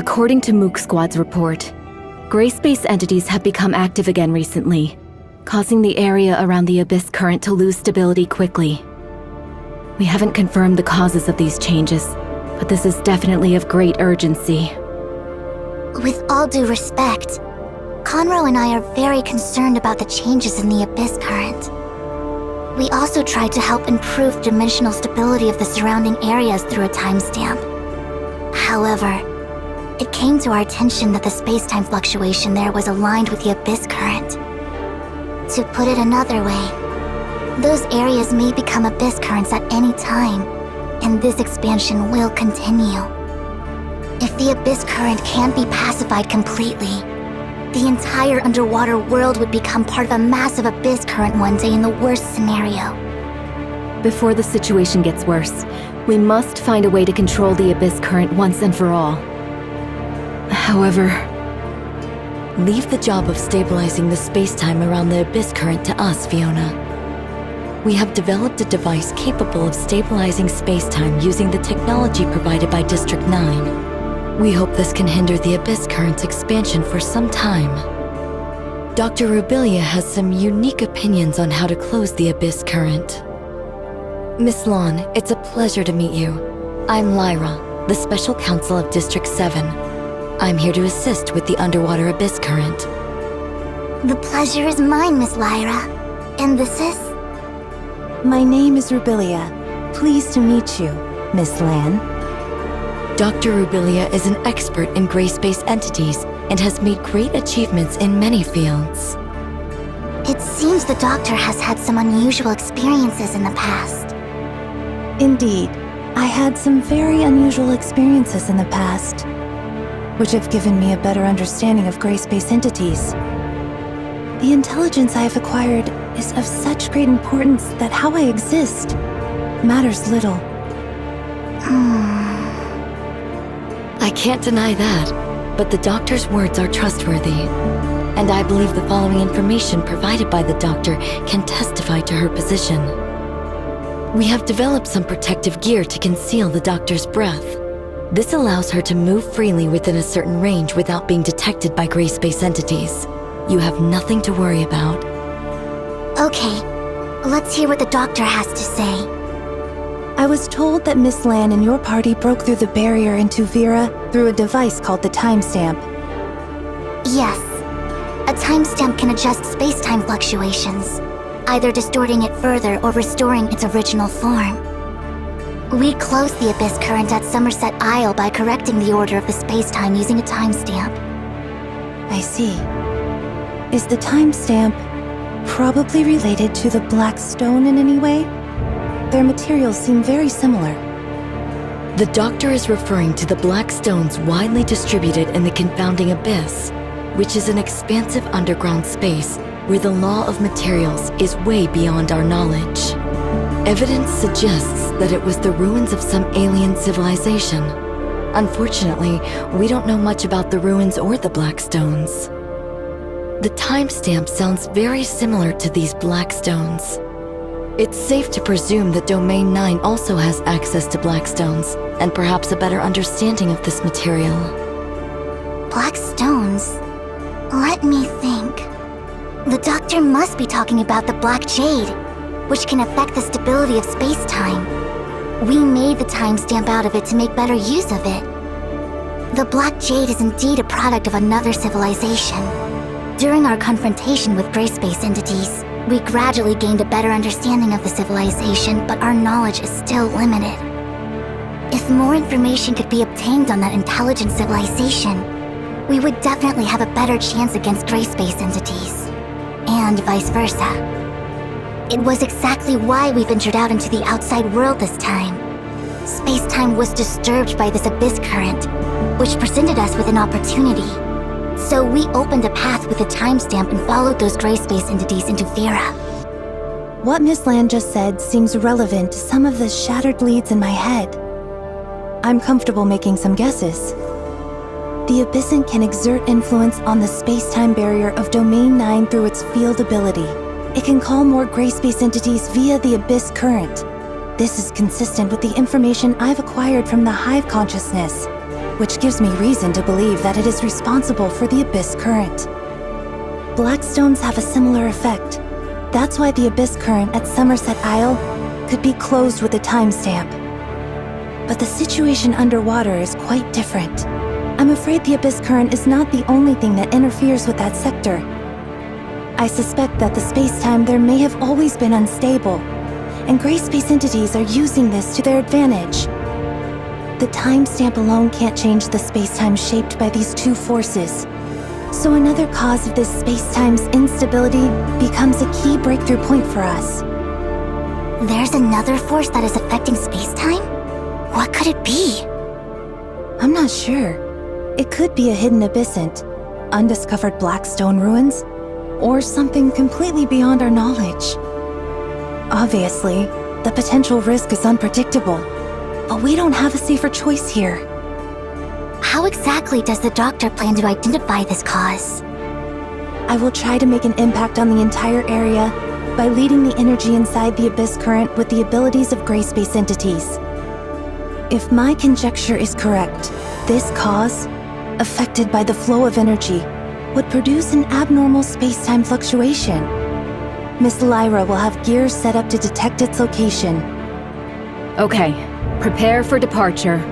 According to Mook Squad's report, gray space entities have become active again recently, causing the area around the Abyss Current to lose stability quickly. We haven't confirmed the causes of these changes, but this is definitely of great urgency. With all due respect, Conroe and I are very concerned about the changes in the Abyss Current. We also tried to help improve dimensional stability of the surrounding areas through a timestamp. However, it came to our attention that the space-time fluctuation there was aligned with the Abyss Current. To put it another way, those areas may become Abyss Currents at any time, and this expansion will continue. If the Abyss Current can't be pacified completely, the entire underwater world would become part of a massive Abyss Current one day in the worst scenario. Before the situation gets worse, we must find a way to control the Abyss Current once and for all. However, leave the job of stabilizing the space-time around the Abyss Current to us, Fiona. We have developed a device capable of stabilizing space-time using the technology provided by District 9. We hope this can hinder the Abyss Current's expansion for some time. Dr. Rubilia has some unique opinions on how to close the Abyss Current. Miss Lon, it's a pleasure to meet you. I'm Lyra, the Special Counsel of District 7. I'm here to assist with the underwater Abyss Current. The pleasure is mine, Miss Lyra. And this is? My name is Rubilia. Pleased to meet you, Miss Lan. Dr. Rubilia is an expert in gray space entities and has made great achievements in many fields. It seems the doctor has had some unusual experiences in the past. Indeed, I had some very unusual experiences in the past, which have given me a better understanding of gray space entities. The intelligence I have acquired is of such great importance that how I exist matters little. I can't deny that, but the doctor's words are trustworthy. And I believe the following information provided by the doctor can testify to her position. We have developed some protective gear to conceal the doctor's breath. This allows her to move freely within a certain range without being detected by gray space entities. You have nothing to worry about. Okay, let's hear what the doctor has to say. I was told that Miss Lan and your party broke through the barrier into Vera through a device called the timestamp. Yes. A timestamp can adjust space-time fluctuations, either distorting it further or restoring its original form. We closed the Abyss Current at Somerset Isle by correcting the order of the space-time using a timestamp. I see. Is the timestamp probably related to the Black Stone in any way? Their materials seem very similar. The doctor is referring to the Black Stones widely distributed in the Confounding Abyss, which is an expansive underground space where the law of materials is way beyond our knowledge. Evidence suggests that it was the ruins of some alien civilization. Unfortunately, we don't know much about the ruins or the Black Stones. The timestamp sounds very similar to these Black Stones. It's safe to presume that Domain 9 also has access to Black Stones, and perhaps a better understanding of this material. Black Stones? Let me think. The doctor must be talking about the Black Jade, which can affect the stability of space-time. We made the timestamp out of it to make better use of it. The Black Jade is indeed a product of another civilization. During our confrontation with gray space entities, we gradually gained a better understanding of the civilization, but our knowledge is still limited. If more information could be obtained on that intelligent civilization, we would definitely have a better chance against gray space entities. And vice versa. It was exactly why we ventured out into the outside world this time. Space-time was disturbed by this Abyss Current, which presented us with an opportunity. So we opened a path with a timestamp and followed those gray space entities into Vera. What Miss Lan just said seems relevant to some of the shattered leads in my head. I'm comfortable making some guesses. The Abyssant can exert influence on the space-time barrier of Domain 9 through its field ability. It can call more gray space entities via the Abyss Current. This is consistent with the information I've acquired from the Hive consciousness. which gives me reason to believe that it is responsible for the Abyss Current. Black stones have a similar effect. That's why the Abyss Current at Somerset Isle could be closed with a timestamp. But the situation underwater is quite different. I'm afraid the Abyss Current is not the only thing that interferes with that sector. I suspect that the space-time there may have always been unstable, and gray space entities are using this to their advantage. The timestamp alone can't change the space-time shaped by these two forces. So another cause of this space-time's instability becomes a key breakthrough point for us. There's another force that is affecting space-time? What could it be? I'm not sure. It could be a hidden abyssant, undiscovered black stone ruins, or something completely beyond our knowledge. Obviously, the potential risk is unpredictable, but we don't have a safer choice here. How exactly does the Doctor plan to identify this cause? I will try to make an impact on the entire area by leading the energy inside the Abyss Current with the abilities of gray space entities. If my conjecture is correct, this cause, affected by the flow of energy, would produce an abnormal space-time fluctuation. Miss Lyra will have gears set up to detect its location. Okay, prepare for departure.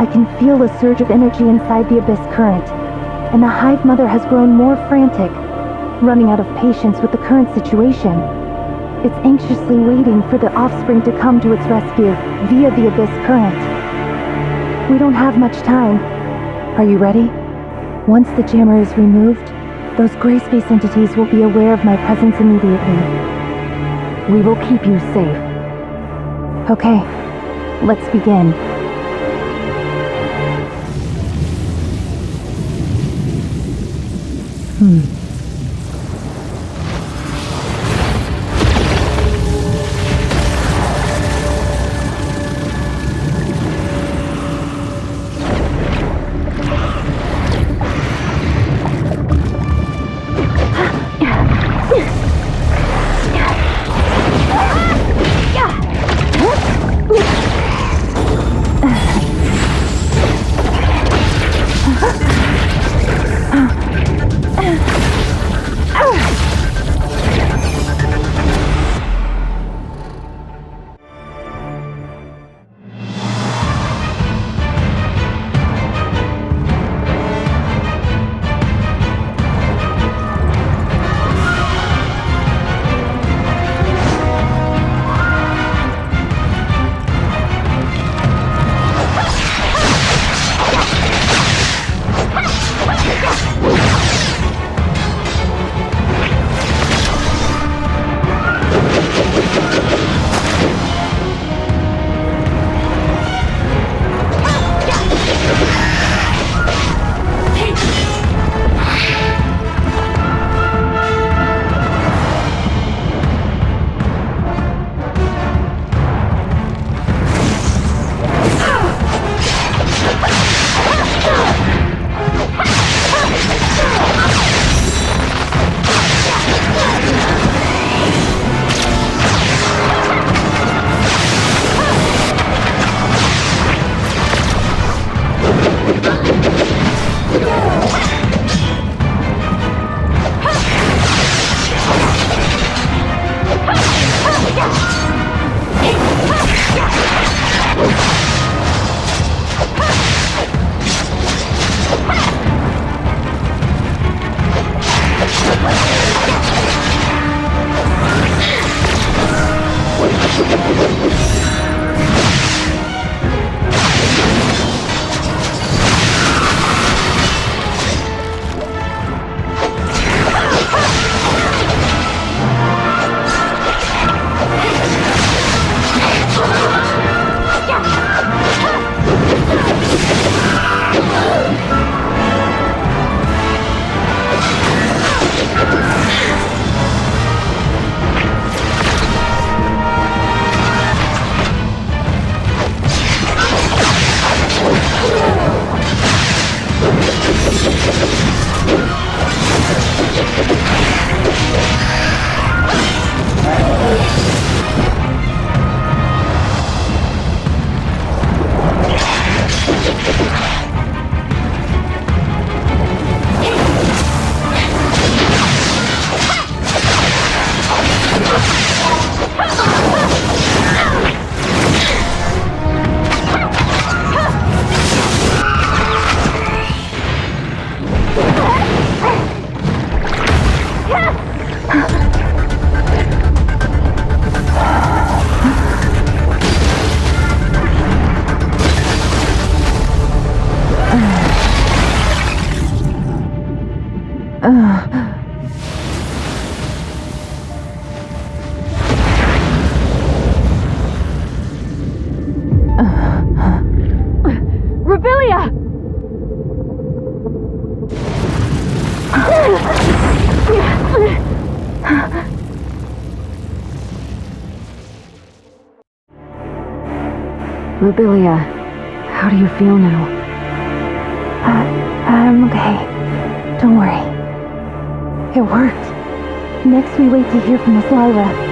I can feel a surge of energy inside the Abyss current, and the Hive Mother has grown more frantic, running out of patience with the current situation. It's anxiously waiting for the offspring to come to its rescue via the Abyss current. We don't have much time. Are you ready? Once the jammer is removed, those gray space entities will be aware of my presence immediately. We will keep you safe. Okay, let's begin. Rubilia, how do you feel now? I'm okay. Don't worry. It worked. Next we wait to hear from Miss Lyra.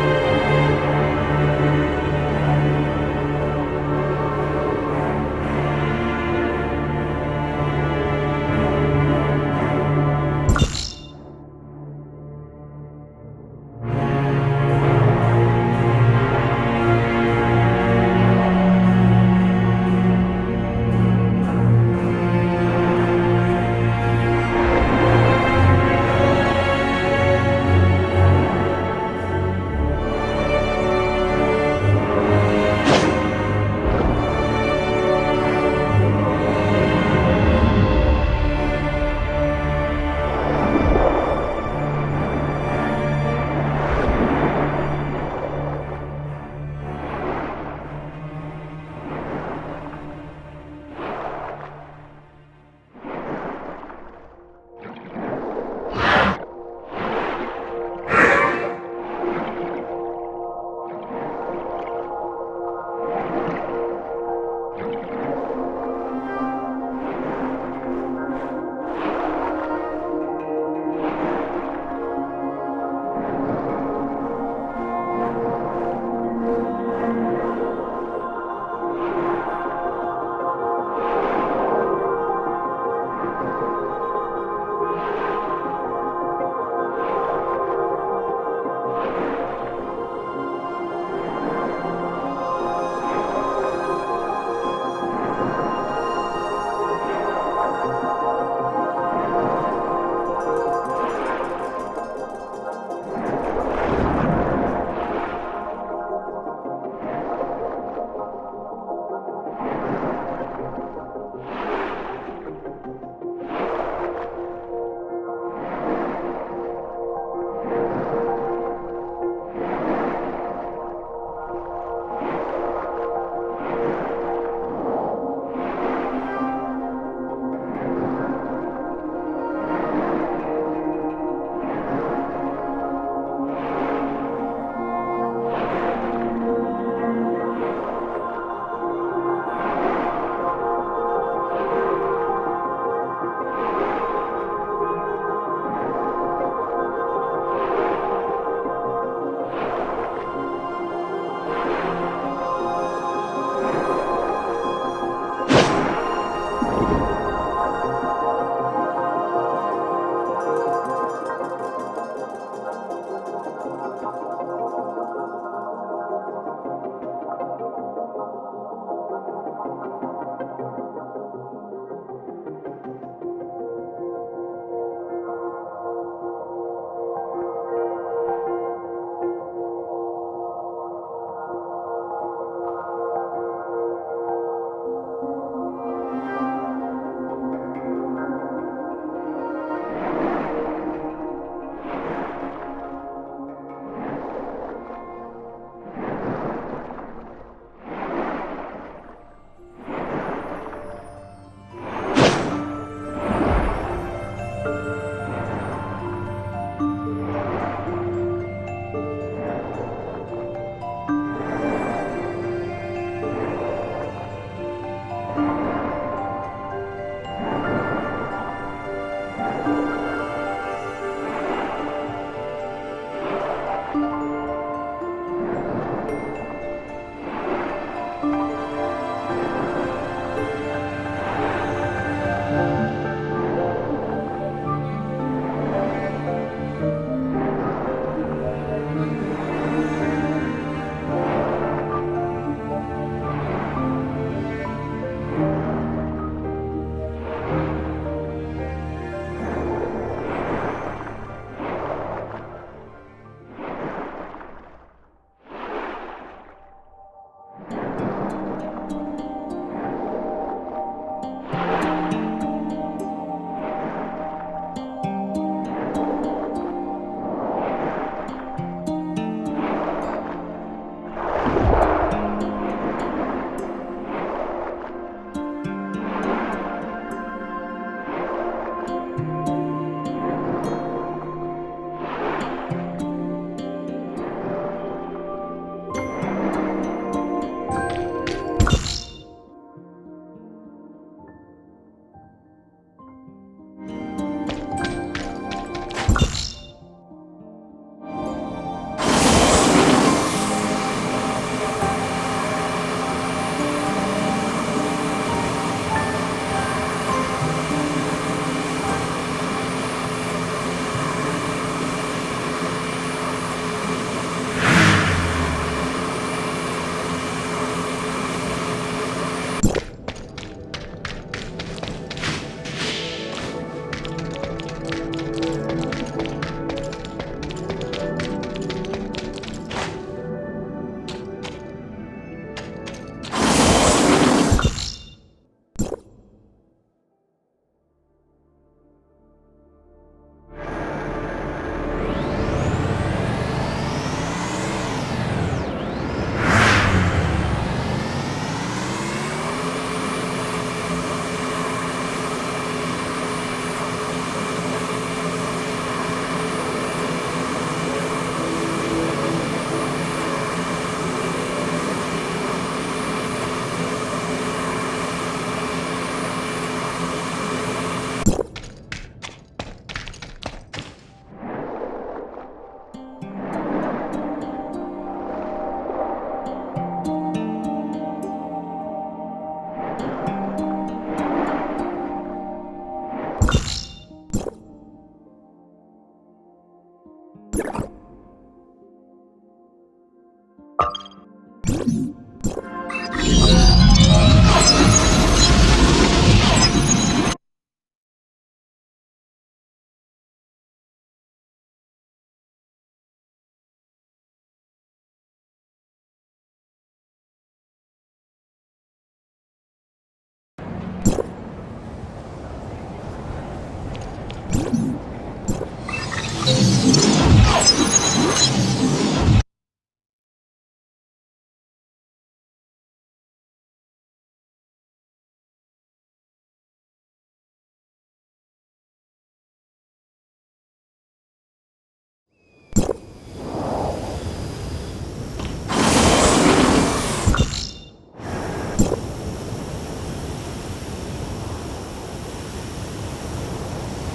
you